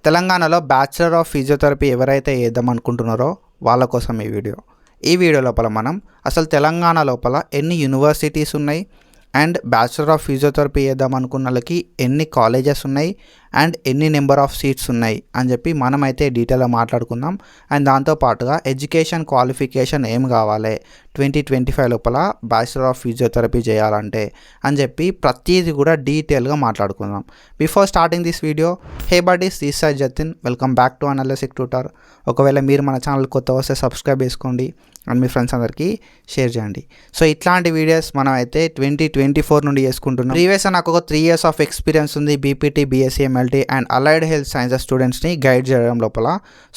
తెలంగాణలో bachelor of physiotherapy ఎవరైతే చేద్దామనుకుంటున్నారో వాళ్ళ కోసం ఈ వీడియో లోపల మనం అసలు తెలంగాణ లోపల ఎన్ని యూనివర్సిటీస్ ఉన్నాయి అండ్ బ్యాచిలర్ ఆఫ్ ఫిజియోథెరపీ చేద్దామనుకున్న వాళ్ళకి ఎన్ని కాలేజెస్ ఉన్నాయి అండ్ ఎన్ని నెంబర్ ఆఫ్ సీట్స్ ఉన్నాయి అని చెప్పి మనమైతే డీటెయిల్గా మాట్లాడుకుందాం. అండ్ దాంతోపాటుగా ఎడ్యుకేషన్ క్వాలిఫికేషన్ ఏం కావాలి 2025 లోపల బ్యాచిలర్ ఆఫ్ ఫిజియోథెరపీ చేయాలంటే అని చెప్పి ప్రతిదీ కూడా డీటెయిల్గా మాట్లాడుకుందాం. Before starting this video, hey buddies, this side Jatin, welcome back to analytic tutor. ఒకవేళ మీరు మన ఛానల్ కొత్త వస్తే సబ్స్క్రైబ్ చేసుకోండి అండ్ మీ ఫ్రెండ్స్ అందరికీ షేర్ చేయండి. సో ఇట్లాంటి వీడియోస్ మనం అయితే 2024 నుండి చేసుకుంటున్నాం. ప్రీవియస్ నాకు ఒక 3 years ఆఫ్ ఎక్స్పీరియన్స్ ఉంది BPT, B Sc M L T and allied health sciences స్టూడెంట్స్ని గైడ్ చేయడం లోపల.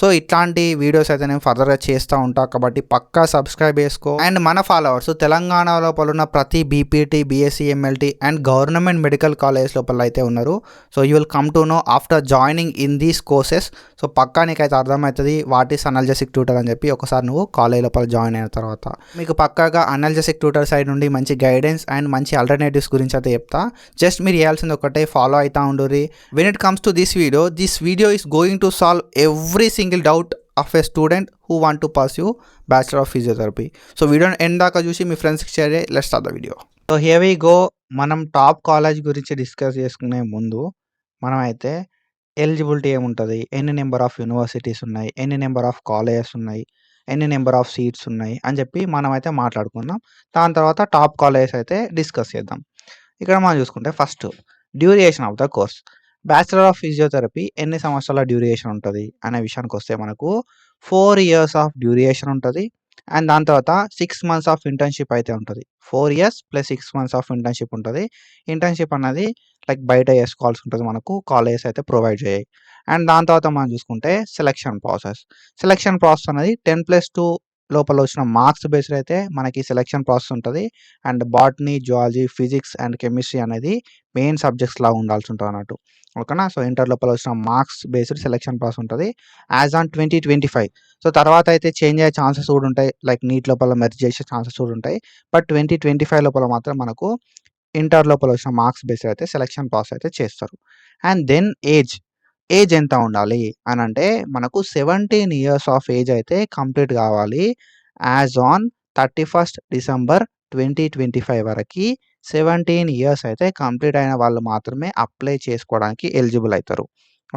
సో ఇట్లాంటి వీడియోస్ అయితే నేను ఫర్దర్గా చేస్తూ ఉంటాను కాబట్టి పక్కా సబ్స్క్రైబ్ చేసుకో. అండ్ మన ఫాలోవర్స్ తెలంగాణ లోపల ఉన్న ప్రతి B P T, B Sc M L T and government medical college లోపల అయితే ఉన్నారు. So you will come to know after joining in these courses. So పక్కా నీకైతే అర్థమవుతుంది వాట్ ఈస్ అనలిటిక్ ట్యూటర్ అని చెప్పి ఒకసారి నువ్వు కాలేజ్ లోపల జాయిన్ అయిన తర్వాత మీకు పక్కాగా అనలిటిక్ ట్యూటర్ సైడ్ నుండి మంచి గైడెన్స్ అండ్ మంచి ఆల్టర్నేటివ్స్ గురించి అయితే చెప్తా. జస్ట్ మీరు చేయాల్సింది ఒకటే, ఫాలో అవుతా ఉండుర్రి. When it comes to this video is going to solve every single doubt of a student who want to pursue bachelor of physiotherapy. So వీడియోని ఎండ్ దాకా చూసి మీ ఫ్రెండ్స్కి షేర్ చేయి. Let's start the video. So here we go. మనం top college గురించి discuss చేసుకునే ముందు మనం అయితే ఎలిజిబిలిటీ ఏముంటుంది, ఎన్ని నెంబర్ ఆఫ్ యూనివర్సిటీస్ ఉన్నాయి, ఎన్ని నెంబర్ ఆఫ్ కాలేజెస్ ఉన్నాయి, ఎన్ని నెంబర్ ఆఫ్ సీట్స్ ఉన్నాయి అని చెప్పి మనం అయితే మాట్లాడుకుందాం. దాని తర్వాత టాప్ కాలేజెస్ అయితే డిస్కస్ చేద్దాం. ఇక్కడ మనం చూసుకుంటే first duration of the course. Bachelor of physiotherapy ఎన్ని సంవత్సరాల డ్యూరేషన్ ఉంటుంది అనే విషయానికి వస్తే మనకు 4 years ఆఫ్ డ్యూరేషన్ ఉంటుంది. అండ్ దాని తర్వాత 6 months ఆఫ్ ఇంటర్న్షిప్ అయితే ఉంటుంది. 4 years + 6 months ఆఫ్ ఇంటర్న్షిప్ ఉంటుంది. ఇంటర్న్షిప్ అన్నది లైక్ బయట చేసుకోవాల్సి ఉంటుంది, మనకు కాలేజెస్ అయితే ప్రొవైడ్ చేయాలి. అండ్ దాని తర్వాత మనం చూసుకుంటే సెలక్షన్ ప్రాసెస్ అనేది 10+2 లోపల వచ్చిన మార్క్స్ బేస్డ్ అయితే మనకి సెలక్షన్ ప్రాసెస్ ఉంటుంది. And botany, zoology, physics and chemistry అనేది మెయిన్ సబ్జెక్ట్స్ లాగా ఉండాల్సి ఉంటుంది అన్నట్టు. ఓకేనా. సో ఇంటర్ లోపల వచ్చిన మార్క్స్ బేస్డ్ సెలక్షన్ ప్రాసెస్ ఉంటుంది యాజ్ ఆన్ 2025. సో తర్వాత అయితే చేంజ్ అయ్యే ఛాన్సెస్ కూడా ఉంటాయి, లైక్ నీట్ లోపల మెర్జ్ చేసే ఛాన్సెస్ కూడా ఉంటాయి. బట్ 2025 లోపల మాత్రం మనకు ఇంటర్ లోపల వచ్చిన మార్క్స్ బేస్డ్ అయితే సెలక్షన్ ప్రాసెస్ అయితే చేస్తారు. అండ్ దెన్ ఏజ్ ఎంత ఉండాలి అని అంటే మనకు 17 years ఆఫ్ ఏజ్ అయితే కంప్లీట్ కావాలి. యాజ్ ఆన్ 31st December 2025 వరకు 17 years అయితే కంప్లీట్ అయిన వాళ్ళు మాత్రమే అప్లై చేసుకోవడానికి ఎలిజిబుల్ అవుతారు.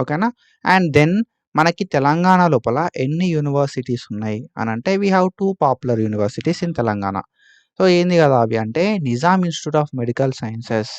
ఓకేనా. అండ్ దెన్ మనకి తెలంగాణ లోపల ఎన్ని యూనివర్సిటీస్ ఉన్నాయి అని అంటే we have 2 popular universities in Telangana. So ఏంది కదా అవి అంటే Nizam institute of medical sciences,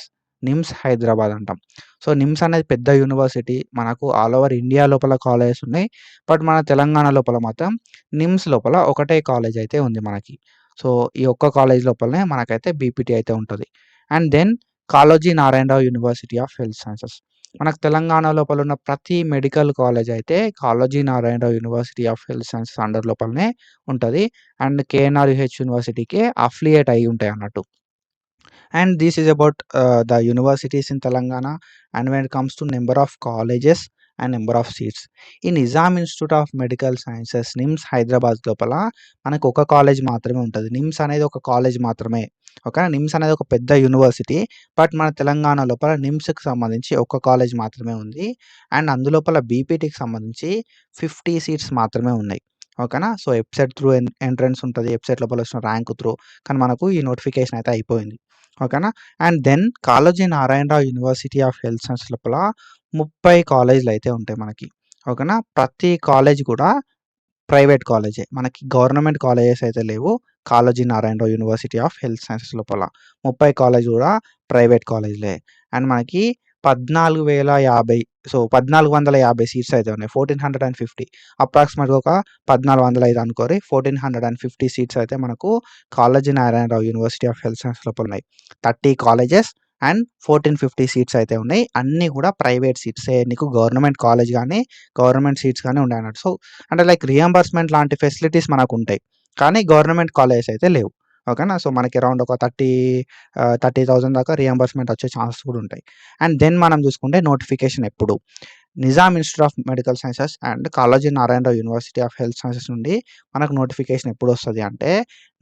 NIMS Hyderabad అంటాం. సో నిమ్స్ అనేది పెద్ద యూనివర్సిటీ, మనకు ఆల్ ఓవర్ ఇండియా లోపల కాలేజెస్ ఉన్నాయి. బట్ మన తెలంగాణ లోపల మాత్రం నిమ్స్ లోపల ఒకటే కాలేజ్ అయితే ఉంది మనకి. సో ఈ ఒక్క కాలేజ్ లోపలనే మనకైతే బీపీటీ అయితే ఉంటుంది. And then Kaloji Narayana Rao university of health Sciences. మనకు తెలంగాణ లోపల ఉన్న ప్రతి మెడికల్ కాలేజ్ అయితే Kaloji Narayana Rao university of health Sciences under లోపలనే ఉంటుంది. అండ్ కేఎన్ఆర్యుహెచ్ యూనివర్సిటీకి అఫిలియేట్ అయి ఉంటాయి అన్నట్టు. And this is about the universities in Telangana. And when it comes to number of colleges and number of seats, in Nizam Institute of Medical Sciences NIMS Hyderabad లోపల మనకు ఒక college మాత్రమే ఉంటుంది. నిమ్స్ అనేది ఒక కాలేజ్ మాత్రమే. ఓకే. నిమ్స్ అనేది ఒక పెద్ద యూనివర్సిటీ, బట్ మన తెలంగాణ లోపల నిమ్స్కి సంబంధించి ఒక కాలేజ్ మాత్రమే ఉంది. అండ్ అందులోపల బీపీటీకి సంబంధించి 50 seats మాత్రమే ఉన్నాయి. ఓకేనా. సో వెబ్సైట్ త్రూ ఎంట్రన్స్ ఉంటుంది, వెబ్సైట్ లోపల వచ్చిన ర్యాంక్ త్రూ. కానీ మనకు ఈ నోటిఫికేషన్ అయితే అయిపోయింది. ఓకేనా. And then Kaloji Narayana Rao university of Health Science లోపల 30 కాలేజీలు అయితే ఉంటాయి మనకి. ఓకేనా. ప్రతి కాలేజ్ కూడా ప్రైవేట్ కాలేజే, మనకి గవర్నమెంట్ కాలేజెస్ అయితే లేవు. Kaloji Narayana Rao university of health sciences లోపల 30 కాలేజ్ కూడా ప్రైవేట్ కాలేజ్లే. అండ్ మనకి 14,050 సో 1450 సీట్స్ అయితే ఉన్నాయి. 1450 అప్రాక్సిమేట్గా ఒక 1405 అనుకోరి. 1450 సీట్స్ అయితే మనకు Kaloji Narayana Rao university of Health Science లోపల ఉన్నాయి. 30 కాలేజెస్ అండ్ 1450 సీట్స్ అయితే ఉన్నాయి. అన్నీ కూడా ప్రైవేట్ సీట్సే, నీకు గవర్నమెంట్ కాలేజ్ కానీ గవర్నమెంట్ సీట్స్ కానీ ఉన్నాయి అన్నట్టు. సో అంటే లైక్ రియంబర్స్మెంట్ లాంటి ఫెసిలిటీస్ మనకు ఉంటాయి, కానీ గవర్నమెంట్ కాలేజెస్ అయితే లేవు. ఓకేనా. సో మనకి అరౌండ్ ఒక 30,000 దాకా రియంబర్స్మెంట్ వచ్చే ఛాన్సెస్ కూడా ఉంటాయి. అండ్ దెన్ మనం చూసుకుంటే నోటిఫికేషన్ ఎప్పుడు Nizam institute of medical sciences and Kaloji Narayana Rao university of health sciences నుండి మనకు నోటిఫికేషన్ ఎప్పుడు వస్తుంది అంటే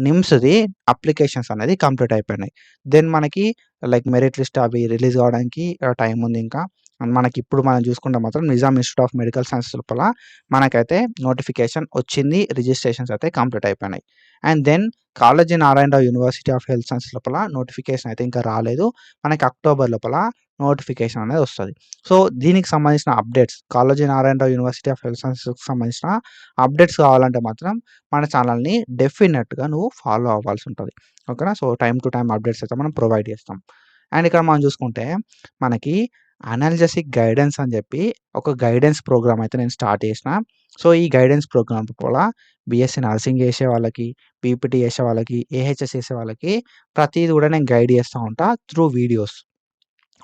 నిమ్స్ది అప్లికేషన్స్ అనేది కంప్లీట్ అయిపోయినాయి. దెన్ మనకి లైక్ మెరిట్ లిస్ట్ అవి రిలీజ్ కావడానికి టైం ఉంది ఇంకా. మనకిప్పుడు మనం చూసుకుంటే మాత్రం Nizam institute of medical sciences లోపల మనకైతే నోటిఫికేషన్ వచ్చింది. రిజిస్ట్రేషన్స్ అయితే కంప్లీట్ అయిపోయినాయి. And then Kaloji Narayana Rao university of health sciences లోపల నోటిఫికేషన్ అయితే ఇంకా రాలేదు. మనకి అక్టోబర్ లోపల నోటిఫికేషన్ అనేది వస్తది. సో, దీనికి సంబంధించిన updates Kaloji Narayana Rao university of health సైన్సెస్‌కి సంబంధించిన అప్డేట్స్ కావాలంటే మాత్రం మన ఛానల్‌ని డెఫినెట్‌గా నువ్వు ఫాలో అవ్వాల్సి ఉంటది. ఓకేనా. So, time to time updates అయితే మనం ప్రొవైడ్ చేస్తాం. అండ్ ఇక్కడ మనం చూసుకుంటే మనకి అనాల్జెసిక్ గైడెన్స్ అని చెప్పి ఒక గైడెన్స్ ప్రోగ్రామ్ అయితే నేను స్టార్ట్ చేసిన. సో, ఈ గైడెన్స్ ప్రోగ్రామ్ కూడా బీఎస్సీ నర్సింగ్ చేసే వాళ్ళకి, పీపీటీ చేసే వాళ్ళకి, ఏహెచ్ఎస్ చేసే వాళ్ళకి ప్రతీది కూడా నేను గైడ్ చేస్తా ఉంటా త్రూ వీడియోస్.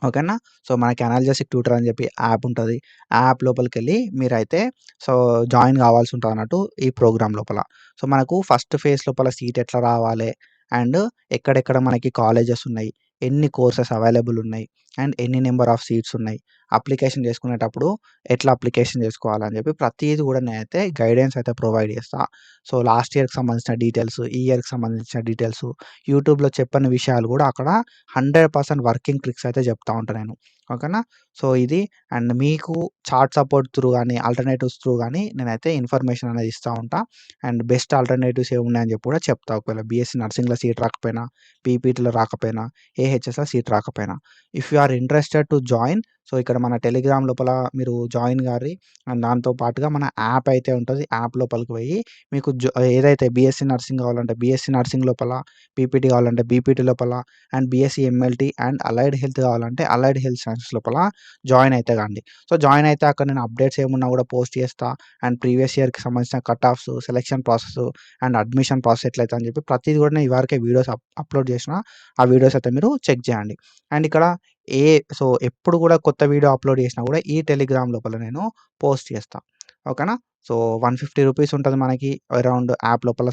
ఓకేనా. సో, మనకి అనాల్జెసిక్ ట్యూటర్ అని చెప్పి యాప్ ఉంటది. ఆ యాప్ లోపలికెళ్ళి మీరైతే సో, జాయిన్ కావాల్సి ఉంటదన్నట్టు ఈ ప్రోగ్రామ్ లోపల. సో, మనకు ఫస్ట్ ఫేజ్ లోపల సీట్ ఎట్లా రావాలే అండ్ ఎక్కడెక్కడ మనకి కాలేజెస్ ఉన్నాయి, ఎన్ని కోర్సెస్ అవైలబుల్ ఉన్నాయి అండ్ ఎన్ని నంబర్ ఆఫ్ సీట్స్ ఉన్నాయి, అప్లికేషన్ చేసుకునేటప్పుడు ఎట్లా అప్లికేషన్ చేసుకోవాలని చెప్పి ప్రతీది కూడా నేనైతే గైడెన్స్ అయితే ప్రొవైడ్ చేస్తా. సో, లాస్ట్ ఇయర్‌కి సంబంధించిన డీటెయిల్స్, ఈ ఇయర్‌కి సంబంధించిన డీటెయిల్స్, యూట్యూబ్‌లో చెప్పని విషయాలు కూడా అక్కడ 100% వర్కింగ్ ట్రిక్స్ అయితే చెప్తా ఉంటా నేను. ఓకేనా. సో, ఇది అండ్ మీకు చాట్ సపోర్ట్ త్రూ గాని, ఆల్టర్‌నేటివ్స్ త్రూ గాని నేనైతే ఇన్ఫర్మేషన్ అనేది ఇస్తా ఉంటా. అండ్ బెస్ట్ ఆల్టర్‌నేటివ్స్ ఏమున్నాయని చెప్పి కూడా చెప్తా. ఒకవేళ బీఎస్సీ నర్సింగ్‌లో సీట్ రాకపోయినా, పీపీటీలో రాకపోయినా, ఏహెచ్ఎస్‌లో సీట్ రాకపోయినా. If you are interested to join so, ఇక్కడ మన టెలిగ్రామ్ లోపల మీరు జాయిన్ గారి అండ్ దాంతో పాటుగా మన యాప్ అయితే ఉంటది. యాప్ లోపలికి పోయి మీకు ఏదైతే బీఎస్సీ నర్సింగ్ కావాలంటే బీఎస్సీ నర్సింగ్ లోపల, పీపీటీ కావాలంటే బీపీటీ లోపల and BSc M L T and allied health కావాలంటే అలైడ్ హెల్త్ సైన్సెస్ లోపల జాయిన్ అయితే కండి. సో, జాయిన్ అయితే అక్కడ నేను అప్డేట్స్ ఏమున్నా కూడా పోస్ట్ చేస్తా. అండ్ ప్రీవియస్ ఇయర్‌కి సంబంధించిన cut offs, selection process and admission process ఎట్లయితే అని చెప్పి ప్రతీది కూడా నేను ఇదివరకే వీడియోస్ అప్‌లోడ్ చేసిన. ఆ వీడియోస్ అయితే మీరు చెక్ చేయండి. అండ్ ఇక్కడ ఏ సో, ఎప్పుడు కూడా కొత్త వీడియో అప్‌లోడ్ చేసినా కూడా ఈ టెలిగ్రామ్ లోపల నేను పోస్ట్ చేస్తా. ఓకేనా. సో, రూ. 150 ఉంటది మనకి అరౌండ్ యాప్ లోపల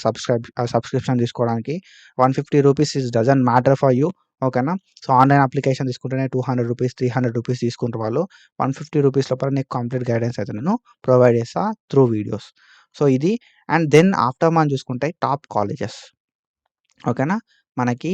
సబ్స్క్రిప్షన్ తీసుకోవడానికి. రూ. 150 డజంట్ మ్యాటర్ ఫర్ యూ. ఓకేనా. సో, ఆన్‌లైన్ అప్లికేషన్ తీసుకుంటేనే రూ. 200, రూ. 300 తీసుకుంటారు వాళ్ళు. రూ. 150 లోపల నీకు కంప్లీట్ గైడెన్స్ అయితే నేను ప్రొవైడ్ చేస్తా త్రూ వీడియోస్. సో, ఇది అండ్ దెన్ ఆఫ్టర్ మనం చూసుకుంటే టాప్ కాలేజెస్. ఓకేనా. మనకి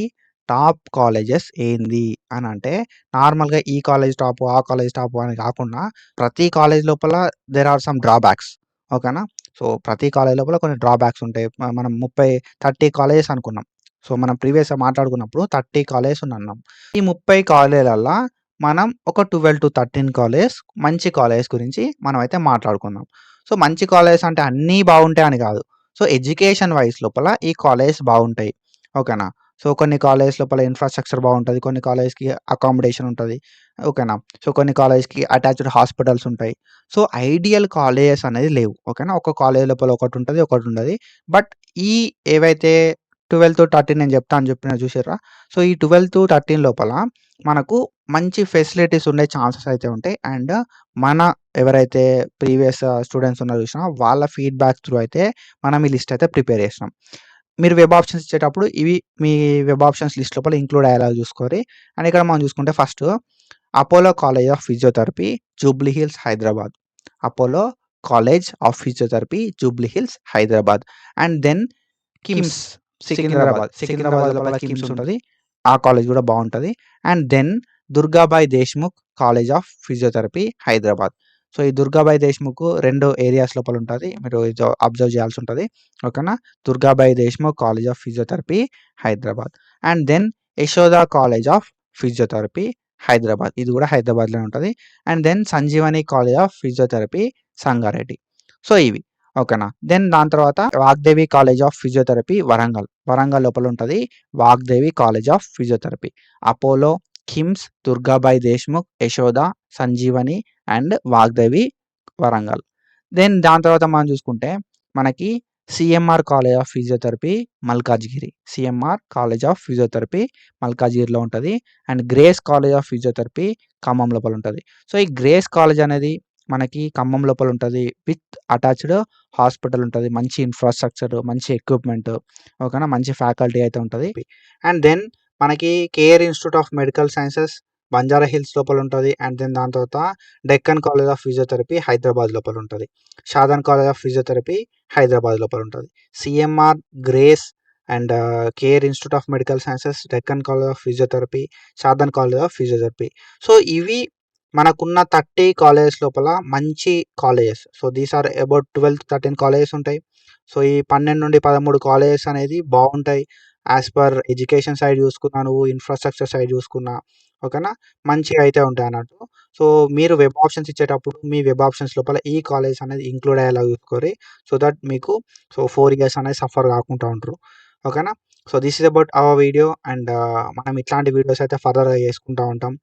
టాప్ కాలేజెస్ ఏంది అనంటే నార్మల్‌గా ఈ కాలేజ్ టాపు, ఆ కాలేజ్ టాపు అని కాకుండా ప్రతి కాలేజ్ లోపల దేర్ ఆర్ సమ్ డ్రాబ్యాక్స్. ఓకేనా. సో, ప్రతి కాలేజ్ లోపల కొన్ని డ్రాబ్యాక్స్ ఉంటాయి. మనం 30 కాలేజెస్ అనుకున్నాం. సో, మనం ప్రీవియస్‌గా మాట్లాడుకున్నప్పుడు 30 కాలేజెస్ ఉన్నాం. ఈ 30 కాలేజీలల్లా మనం ఒక 12-13 కాలేజ్ మంచి కాలేజెస్ గురించి మనమైతే మాట్లాడుకుందాం. సో, మంచి కాలేజెస్ అంటే అన్నీ బాగుంటాయని కాదు. సో, ఎడ్యుకేషన్ వైస్ లోపల ఈ కాలేజెస్ బాగుంటాయి. ఓకేనా. సో, కొన్ని కాలేజెస్ లోపల ఇన్‌ఫ్రాస్ట్రక్చర్ బాగుంటది. కొన్ని కాలేజ్‌కి అకామిడేషన్ ఉంటది. ఓకేనా. సో, కొన్ని కాలేజ్‌కి అటాచ్డ్ హాస్పిటల్స్ ఉంటాయి. సో, ఐడియల్ కాలేజెస్ అనేది లేవు. ఓకేనా. ఒక కాలేజ్ లోపల ఒకటుంటది, ఒకటుండది. బట్ ఈ ఏవైతే 12-13 నేను చెప్తా అని చెప్పిన చూసిర్రా? సో, ఈ 12-13 లోపల మనకు మంచి ఫెసిలిటీస్ ఉండే ఛాన్సెస్ అయితే ఉంటాయి. అండ్ మన ఎవరైతే ప్రీవియస్ స్టూడెంట్స్ ఉన్నారో చూసినావా వాళ్ళ ఫీడ్‌బ్యాక్ త్రూ అయితే మనం ఈ లిస్ట్ అయితే ప్రిపేర్ చేసినాం. మీరు వెబ్ ఆప్షన్స్ ఇచ్చేటప్పుడు ఇవి మీ వెబ్ ఆప్షన్స్ లిస్ట్ లోపల ఇంక్లూడ్ అయ్యేలాగా చూసుకోరి. అండ్ ఇక్కడ మనం చూసుకుంటే first Apollo college of physiotherapy, Jubilee Hills, Hyderabad. Apollo college of physiotherapy, Jubilee Hills, Hyderabad. And then KIMS Secunderabad. Secunderabad లోపల కిమ్స్ ఉంటది. ఆ కాలేజ్ కూడా బావుంటది. And then Durgabai Deshmukh college of physiotherapy, Hyderabad. So, ఈ దుర్గాబాయి దేశ్ముఖ్ 2 ఏరియాస్ లోపల ఉంటది. మీరు ఇది అబ్జర్వ్ చేయాల్సి ఉంటది. ఓకేనా. Durgabai Deshmukh college of physiotherapy, Hyderabad. And then Yashoda college of physiotherapy, Hyderabad. ఇది కూడా హైదరాబాద్‌లోనే ఉంటది. And then Sanjeevani college of physiotherapy, Sangareddy. So, ఇవి. ఓకేనా. దెన్ దాని తర్వాత Vagdevi college of physiotherapy, Warangal. Warangal లోపల ఉంటది Vagdevi college of physiotherapy. Apollo, KIMS, Durgabai Deshmukh, Yashoda, Sanjeevani and Vagdevi, Warangal. Then దాని తర్వాత మనం చూసుకుంటే మనకి CMR college of physiotherapy, Malkajgiri. CMR college of physiotherapy మల్కాజ్గిరిలో ఉంటది. And grace college of physiotherapy Khammam లోపల ఉంటది. సో, ఈ గ్రేస్ కాలేజ్ అనేది మనకి ఖమ్మం లోపల ఉంటది. విత్ అటాచ్డ్ హాస్పిటల్ ఉంటది. మంచి ఇన్‌ఫ్రాస్ట్రక్చర్, మంచి ఎక్విప్‌మెంట్ ఓకేనా. మంచి ఫ్యాకల్టీ అయితే ఉంటది. అండ్ దెన్ మనకి care institute of medical sciences Banjara Hills లోపల ఉంటది. అండ్ దెన్ దాని తర్వాత Deccan college of physiotherapy Hyderabad లోపల ఉంటది. Shadan college of physiotherapy Hyderabad లోపల ఉంటది. CMR, grace and care institute of medical sciences, Deccan college of physiotherapy, Shadan college of physiotherapy. So, ఇవి మనకున్న 30 కాలేజెస్ లోపల మంచి colleges. So, these are about 12-13 colleges ఉంటాయి. సో, ఈ 12-13 కాలేజెస్ అనేది బావుంటాయి. యాస్ పర్ ఎడ్యుకేషన్ సైడ్ చూసుకున్నా నువ్వు, ఇన్‌ఫ్రాస్ట్రక్చర్ సైడ్ చూసుకున్నా ఓకేనా? మంచిగా అయితే ఉంటాయన్నట్టు. సో, మీరు వెబ్ ఆప్షన్స్ ఇచ్చేటప్పుడు మీ వెబ్ ఆప్షన్స్ లోపల ఈ కాలేజ్ అనేది ఇంక్లూడ్ అయ్యేలాగా చూసుకోరి. సో దట్ మీకు 4 ఇయర్స్ అనేది సఫర్ కాకుండా ఉంటరు. ఓకేనా? So, this is about our video and మనం ఇట్లాంటి వీడియోస్ అయితే ఫర్దర్‌గా చేసుకుంటా ఉంటాం.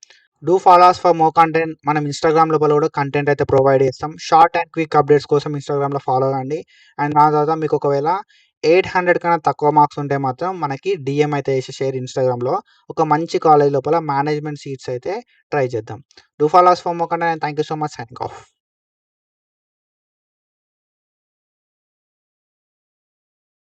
Do follow us for more content. మనం ఇన్‌స్టాగ్రామ్ లోపల కూడా కంటెంట్ అయితే ప్రొవైడ్ చేస్తాం. షార్ట్ అండ్ క్విక్ అప్డేట్స్ కోసం ఇన్‌స్టాగ్రామ్‌లో ఫాలో కండి. అండ్ దాని తర్వాత మీకు ఒకవేళ 800 కన్నా తక్కువ మార్క్స్ ఉంటే మాత్రం మనకి డీఎం అయితే చేసేసేయండి ఇన్‌స్టాగ్రామ్‌లో. ఒక మంచి కాలేజ్ లోపల మేనేజ్మెంట్ సీట్స్ అయితే ట్రై చేద్దాం. Do follow us for more content and thank you so much. Signing of.